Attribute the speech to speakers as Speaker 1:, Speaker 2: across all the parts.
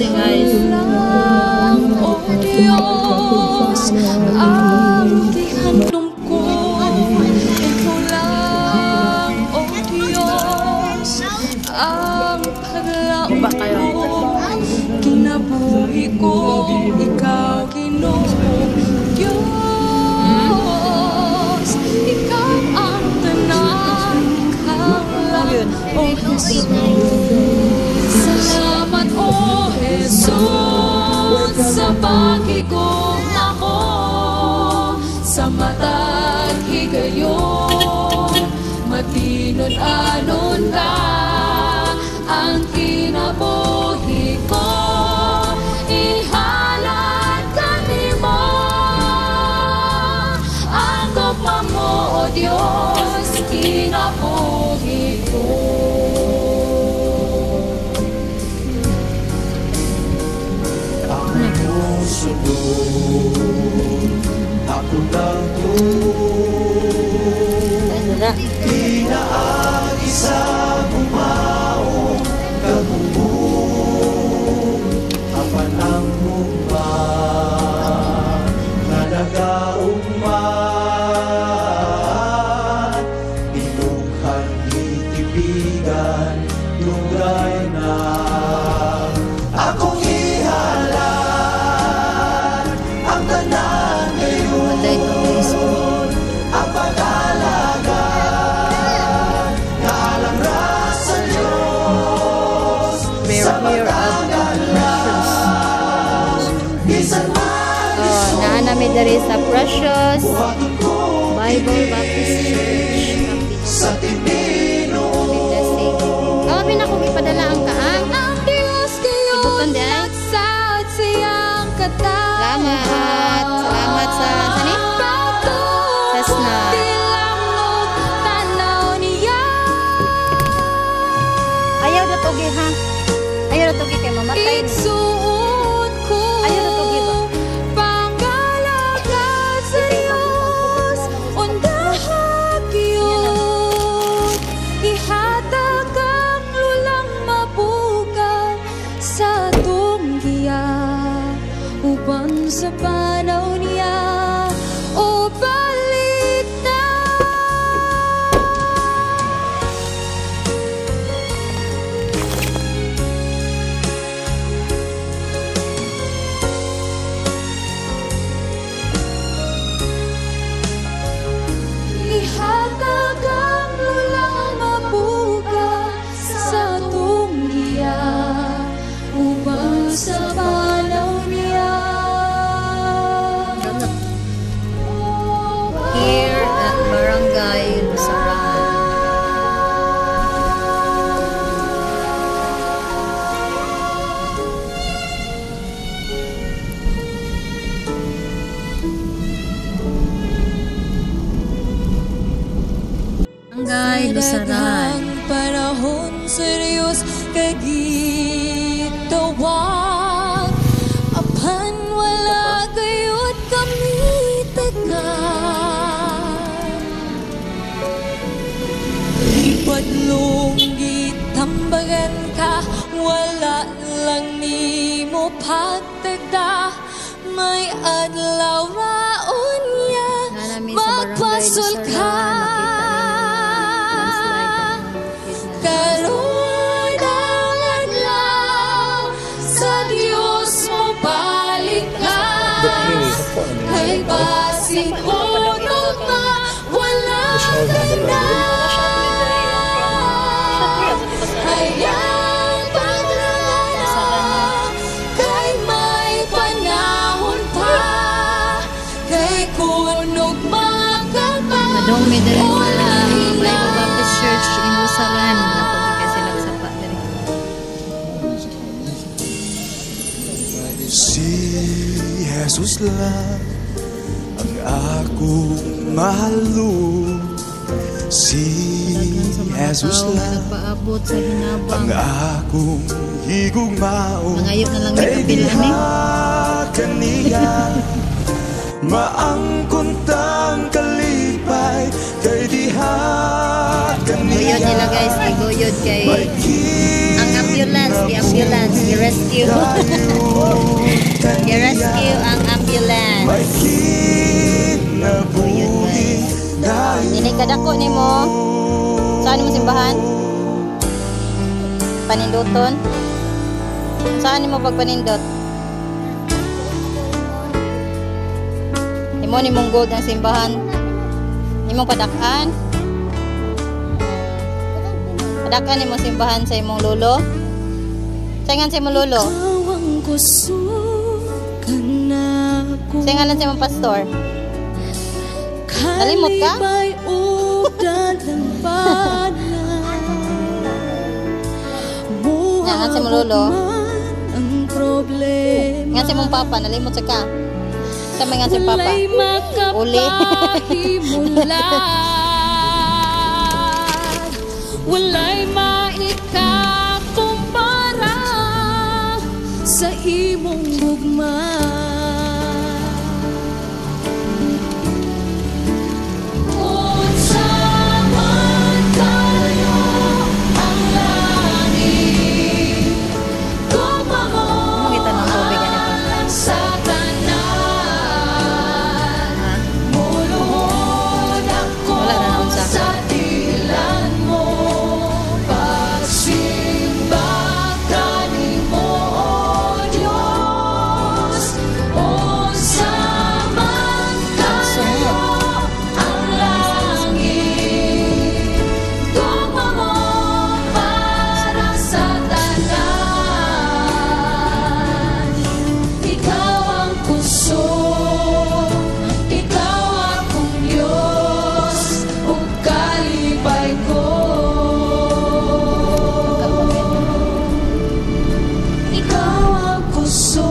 Speaker 1: kasi guys.
Speaker 2: O Diyos, ang gihandom ko. Ikaw lang, O Diyos, ang paglaon ko. Kinabuhi ko, ikaw Ginoong Diyos. Ikaw ang tanan, ikaw lang, O Jesus. Salamat, O Jesus, sa pagigong ako sa matag higayon. Matinon anon ka ang kinabuhi ko. Ihalad ka nimo ang gugma mo, O Diyos, kinabuhi ko.
Speaker 3: Ako lang po, di na ang isang umaong kabubong. Apanang mukha na nagaugman, inukhang itibigan, lugay na akong ihalan ang tanan ngayon. Ang pag-alaga na alang sa Diyos sa matagalan. Bisan man
Speaker 1: Naanami dari sa Precious Bible Baptist Church
Speaker 3: sa tibino.
Speaker 1: Kami na kung ipadala ang kaang.
Speaker 2: Ang Diyos kayo nagsaad siyang katawan.
Speaker 1: Salamat sa sani? Cessna. Ayaw na togi ha. Ayaw na togi kay mamatay.
Speaker 2: Itsuon ko
Speaker 1: Ayaw na togi ba?
Speaker 2: pangalaga sa Diyos. Undahag yun. Ihatag ang lulang mabugal sa tunggiya. Uban sa panaw niya. O balik na. Ihatag ang lulang mabugal sa tunggiya. Upang sa panaw niya.
Speaker 1: Here at Barangay Lusaran. Barangay Lusaran.
Speaker 2: Daghang panahon sa Diyos kagitawag. Apan wala gayud kami tagan. Ipadlong gitambagan ka, wala lang nimo pagtagda. May adlaw raon niya
Speaker 1: Nanami sa Barangay
Speaker 2: magpasol
Speaker 1: Lusaran.
Speaker 2: ka. Karoon ang adlaw sa Diyos mo balik ka. Kay basing utog na wala ka na. Hayang paglala kay may panahon pa. Kay kunog magkapa.
Speaker 1: Madong may dala sa Bible Baptist Church in Lusaran. Napunta kasi lang sa padre.
Speaker 3: Si Jesus lang ang akong mahalo. Si Jesus lang
Speaker 1: Nagpaabot sa hinabang.
Speaker 3: ang akong higugmaon.
Speaker 1: Nangayo na lang
Speaker 3: Kay
Speaker 1: dito
Speaker 3: diha
Speaker 1: bilang
Speaker 3: kaniya maangkuntang kalipay. Kay diha
Speaker 1: Guyod
Speaker 3: kaniya
Speaker 1: nila guys, iguyod kay
Speaker 3: may
Speaker 1: ang apyo ambulance, the ambulance, i-rescue. I-rescue ang ambulance.
Speaker 3: May kinabuhi dahil
Speaker 1: Dili kadako nimo. Saan mo simbahan? Paninduton? Saan nimo pagpanindot? Imo nimong gold ng simbahan. Imong padakan. Padakan nimo simbahan sa imong lolo. Saingan sa imong lolo.
Speaker 2: Tawang gusto ka na ko.
Speaker 1: Saingan sa imong pastor. Nalimot ka?
Speaker 2: Kalibay udan ng bana.
Speaker 1: Nga sa imong lolo.
Speaker 2: Ang problema.
Speaker 1: Nga sa imong papa, nalimot sa ka. Sa mga si papa.
Speaker 2: Walay
Speaker 1: Uli.
Speaker 2: makapahimulan. Walay maikakumpara sa imong gugma. Unsa man kayo ang langit, gugma mo
Speaker 1: Makita ng tubig ano pa.
Speaker 2: sa tanan. Muluhod ako
Speaker 1: Wala na naunsa.
Speaker 2: sa tilan mo. Pagsimba kanimo, O Diyos. Unsa man kayo ang langit, gugma mo para sa tanan. Ikaw ang puso, ikaw akong Diyos, ug kalipay ko. Ikaw ang puso,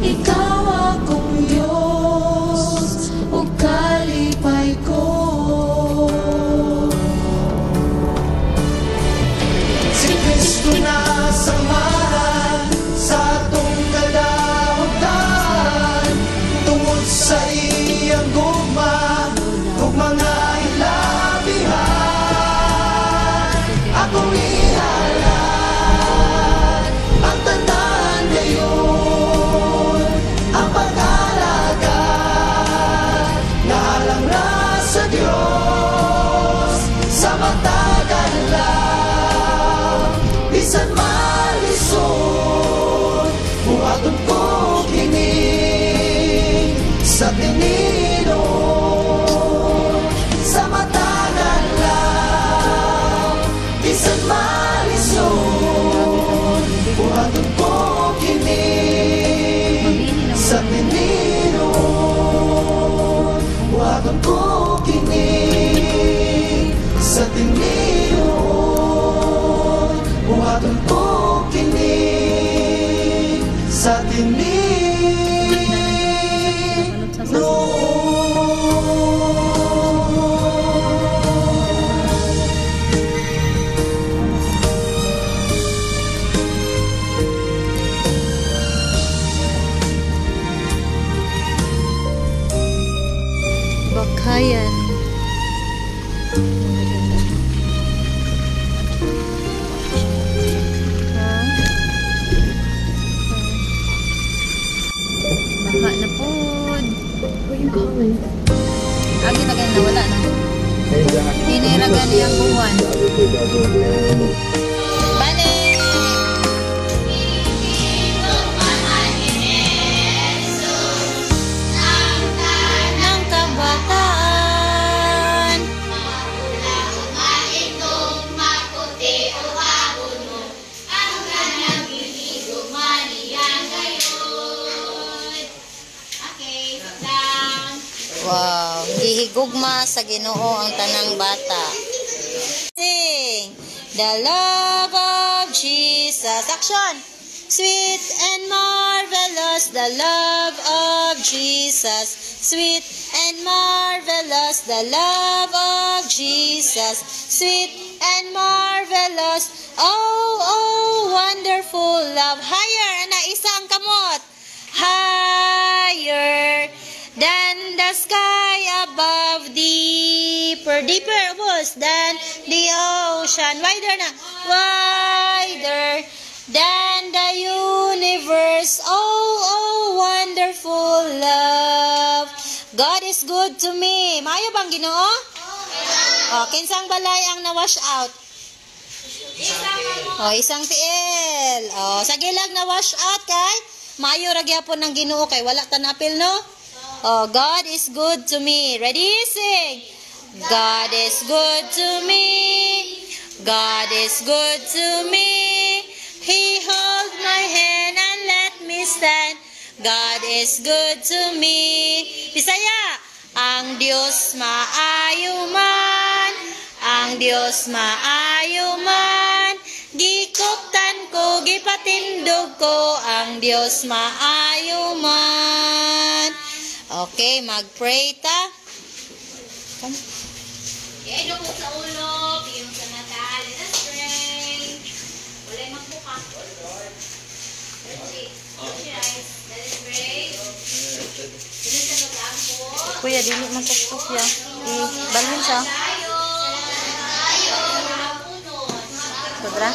Speaker 2: ikaw akong Diyos, ug kalipay ko.
Speaker 3: Si Kristo na samahan sa atong kadahutan tungod sa iyang gugma ug mga ilabihan. Akong ihalan ang tanan ngayon, ang pag-alaga na alang na sa Diyos sa matagal lang. Bisan malisod, buhaton ko kini sa tininon. Sa matagal lang, bisan malisod, buhaton ko kini sa tininon. Buhaton ko kini sa tininon. Buhaton ko kini sa
Speaker 1: Bakayan. Baka na po. Agi na ganyan nawala na. Hiniragan niyang buwan. Balik! Ng kabataan. Wow, gihigugma sa Ginoo ang tanang bata. Sing the love of Jesus. Action! Sweet and marvelous, the love of Jesus. Sweet and marvelous, the love of Jesus. Sweet and marvelous, oh, oh, wonderful love. Higher, ana, isang kamot. Higher than the sky above the deeper, deeper, ubos, than the ocean. Wider na. Wider than the universe. Oh, oh, wonderful love. God is good to me. Maayo bang Ginoo? Oh, kinsang balay ang na-wash out? Oh, isang tiil. Oh, sa gilag na-wash out kay maayo ra gyapon ng Ginoo kay wala ta napil no? Oh, God is good to me. Ready? Sing. God is good to me. God is good to me. He holds my hand and let me stand. God is good to me. Bisaya. Ang Diyos maayo man. Ang Diyos maayo man. Gikuptan ko, gipatindog ko. Ang Diyos maayo man. Okay, mag-pray ta. Come. Okay, dukot sa ulo, bigyan sa mata. Let us pray. Walay magbuka. Let's see. Close your eyes. Let us pray. Sinasagot lang po.
Speaker 4: Kuya, dili masuktok ya. Balhin siya.
Speaker 1: Tayo.
Speaker 4: Sobra?